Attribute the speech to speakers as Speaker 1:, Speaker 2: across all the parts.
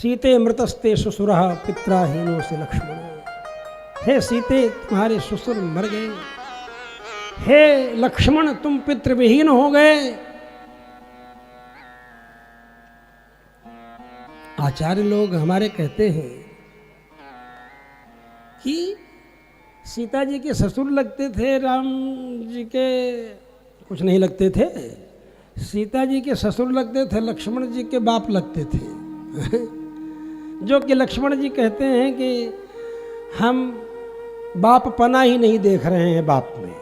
Speaker 1: सीते मृतस्ते ससुरः पित्राहीनो से लक्ष्मण। हे सीते तुम्हारे ससुर मर गए, हे लक्ष्मण तुम पितृविहीन हो गए। आचार्य लोग हमारे कहते हैं कि सीता जी के ससुर लगते थे, राम जी के कुछ नहीं लगते थे। सीता जी के ससुर लगते थे, लक्ष्मण जी के बाप लगते थे। जो कि लक्ष्मण जी कहते हैं कि हम बाप पना ही नहीं देख रहे हैं बाप में।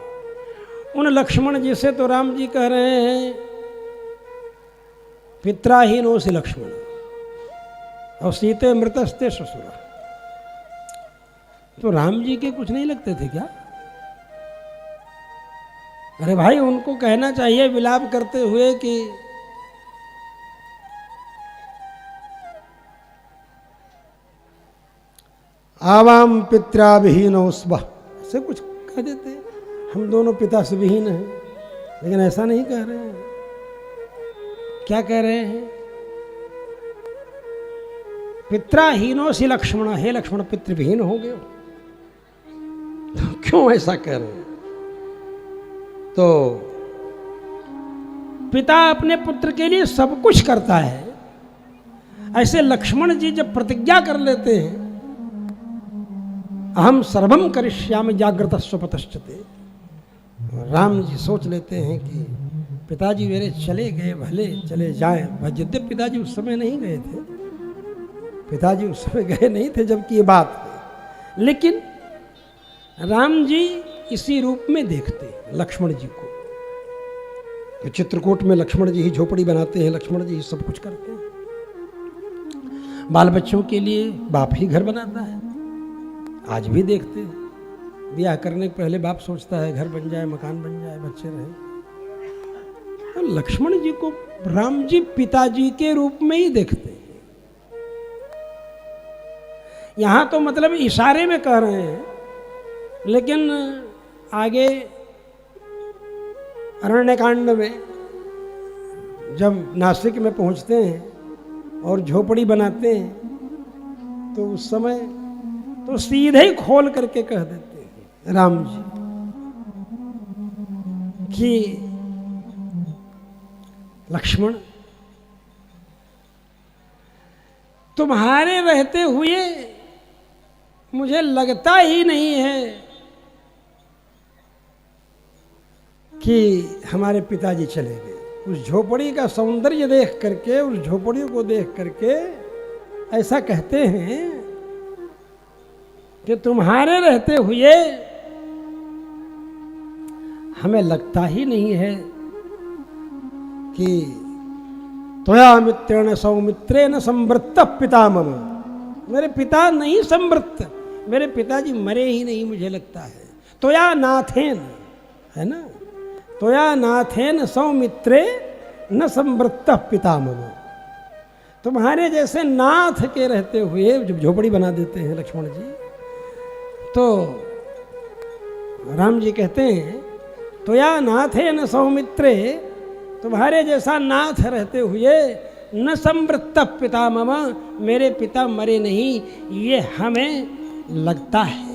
Speaker 1: उन लक्ष्मण जी से तो राम जी कह रहे हैं पित्राहीनो से लक्ष्मण, और सीते मृतस्ते ससुर। तो राम जी के कुछ नहीं लगते थे क्या? अरे भाई, उनको कहना चाहिए विलाप करते हुए कि आवाम पित्रा विहीनो स्वः, ऐसे कुछ कह देते, हम दोनों पिता से विहीन हैं। लेकिन ऐसा नहीं कह रहे हैं। क्या कह रहे हैं? पित्राहीनो से लक्ष्मण, हे लक्ष्मण पितृविहीन हो गए। तो क्यों ऐसा कह रहे हैं? तो पिता अपने पुत्र के लिए सब कुछ करता है। ऐसे लक्ष्मण जी जब प्रतिज्ञा कर लेते हैं अहम सर्वम करिष्यामि जागृत स्वपतश्चते, राम जी सोच लेते हैं कि पिताजी मेरे चले गए, भले चले जाएं। यद्यपि पिताजी उस समय नहीं गए थे, पिताजी उस समय गए नहीं थे जबकि ये बात है, लेकिन राम जी इसी रूप में देखते हैं लक्ष्मण जी को। तो चित्रकूट में लक्ष्मण जी ही झोपड़ी बनाते हैं, लक्ष्मण जी ही सब कुछ करते हैं। बाल बच्चों के लिए बाप ही घर बनाता है। आज भी देखते हैं, ब्याह करने के पहले बाप सोचता है घर बन जाए, मकान बन जाए, बच्चे रहे। तो लक्ष्मण जी को राम जी पिताजी के रूप में ही देखते हैं। यहां तो मतलब इशारे में कह रहे हैं, लेकिन आगे अरण्यकांड में जब नासिक में पहुंचते हैं और झोपड़ी बनाते हैं तो उस समय तो सीधे ही खोल करके कह देते हैं राम जी कि लक्ष्मण तुम्हारे रहते हुए मुझे लगता ही नहीं है कि हमारे पिताजी चले गए। उस झोपड़ी का सौंदर्य देख करके, उस झोपड़ी को देख करके ऐसा कहते हैं कि तुम्हारे रहते हुए हमें लगता ही नहीं है कि त्वया मित्रेण सौमित्रेण संवृत्त पिता मम, मेरे पिता नहीं संवृत्त, मेरे पिताजी मरे ही नहीं मुझे लगता है। त्वया नाथेन, है ना, त्वया नाथेन सौमित्रे न संवृत्त पिता मम, तुम्हारे जैसे नाथ के रहते हुए जब झोपड़ी बना देते हैं लक्ष्मण जी, तो राम जी कहते हैं त्वया नाथेन सौमित्रे, तुम्हारे जैसा नाथ रहते हुए न संवृत्त पिता मम, मेरे पिता मरे नहीं, ये हमें लगता है।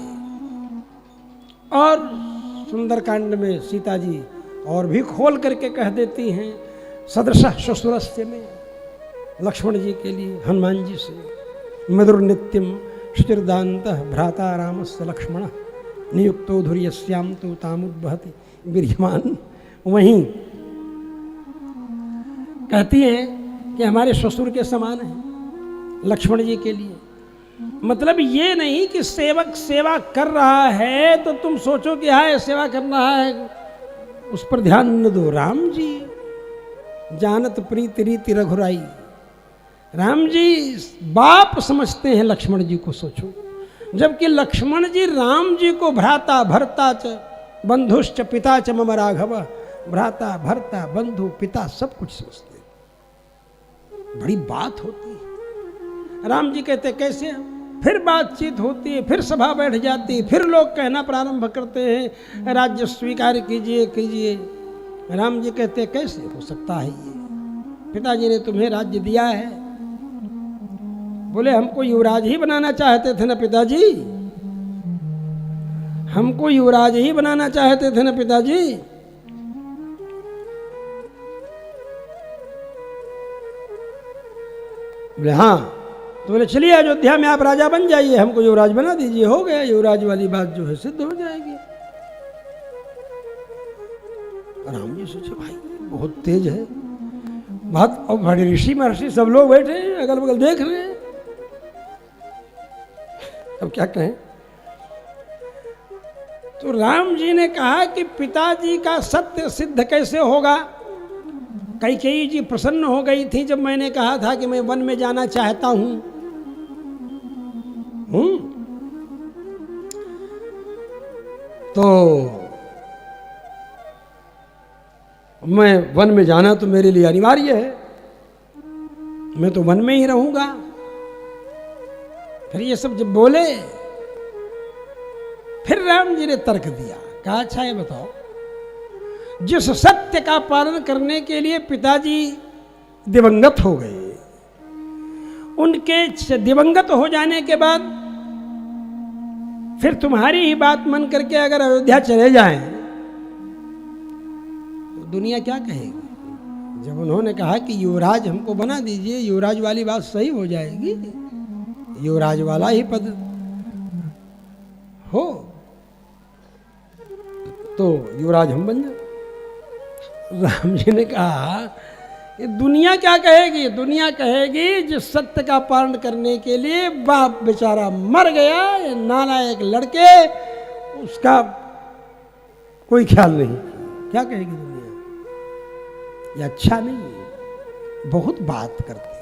Speaker 1: और सुंदरकांड में सीता जी और भी खोल करके कह देती हैं सदृशः ससुरस्य में, लक्ष्मण जी के लिए हनुमान जी से मधुर नित्यम शुचिर्दान्तः भ्राता रामस्य लक्ष्मण नियुक्तो धुर्यस्याम तो तामुद्वहति वीर्यमान। वहीं कहती हैं कि हमारे ससुर के समान है लक्ष्मण जी के लिए। मतलब ये नहीं कि सेवक सेवा कर रहा है तो तुम सोचो कि हाँ सेवा कर रहा है, उस पर ध्यान न दो। राम जी जानत प्रीति रीति रघुराई, राम जी बाप समझते हैं लक्ष्मण जी को। सोचो, जबकि लक्ष्मण जी राम जी को भ्राता भर्ता च बंधुश्च पिता च मम राघव, भ्राता भर्ता बंधु पिता सब कुछ समझते हैं। बड़ी बात होती है। राम जी कहते कैसे, फिर बातचीत होती है, फिर सभा बैठ जाती है, फिर लोग कहना प्रारंभ करते हैं राज्य स्वीकार कीजिए कीजिए। राम जी कहते कैसे हो सकता है ये, पिताजी ने तुम्हें राज्य दिया है, बोले हमको युवराज ही बनाना चाहते थे ना पिताजी, हमको युवराज ही बनाना चाहते थे ना पिताजी। बोले हाँ। तो बोले चलिए अयोध्या में आप राजा बन जाइए, हमको युवराज बना दीजिए, हो गया, युवराज वाली बात जो है सिद्ध हो जाएगी। राम जी सोचे भाई बहुत तेज है बात, और बड़े ऋषि महर्षि सब लोग बैठे हैं अगल बगल देख रहे हैं, अब क्या कहें। तो राम जी ने कहा कि पिताजी का सत्य सिद्ध कैसे होगा। कैकेयी जी प्रसन्न हो गई थी जब मैंने कहा था कि मैं वन में जाना चाहता हूं। तो मैं वन में जाना तो मेरे लिए अनिवार्य है, मैं तो वन में ही रहूंगा। फिर ये सब जब बोले, फिर राम जी ने तर्क दिया, कहा अच्छा ये बताओ, जिस सत्य का पालन करने के लिए पिताजी दिवंगत हो गए, उनके दिवंगत हो जाने के बाद फिर तुम्हारी ही बात मन करके अगर अयोध्या चले जाएं तो दुनिया क्या कहेगी। जब उन्होंने कहा कि युवराज हमको बना दीजिए, युवराज वाली बात सही हो जाएगी, युवराज वाला ही पद हो तो युवराज हम बन जाए। राम जी ने कहा ये दुनिया क्या कहेगी, दुनिया कहेगी जिस सत्य का पालन करने के लिए बाप बेचारा मर गया, ये नालायक लड़के, उसका कोई ख्याल नहीं। क्या कहेगी दुनिया, ये अच्छा नहीं, बहुत बात करती।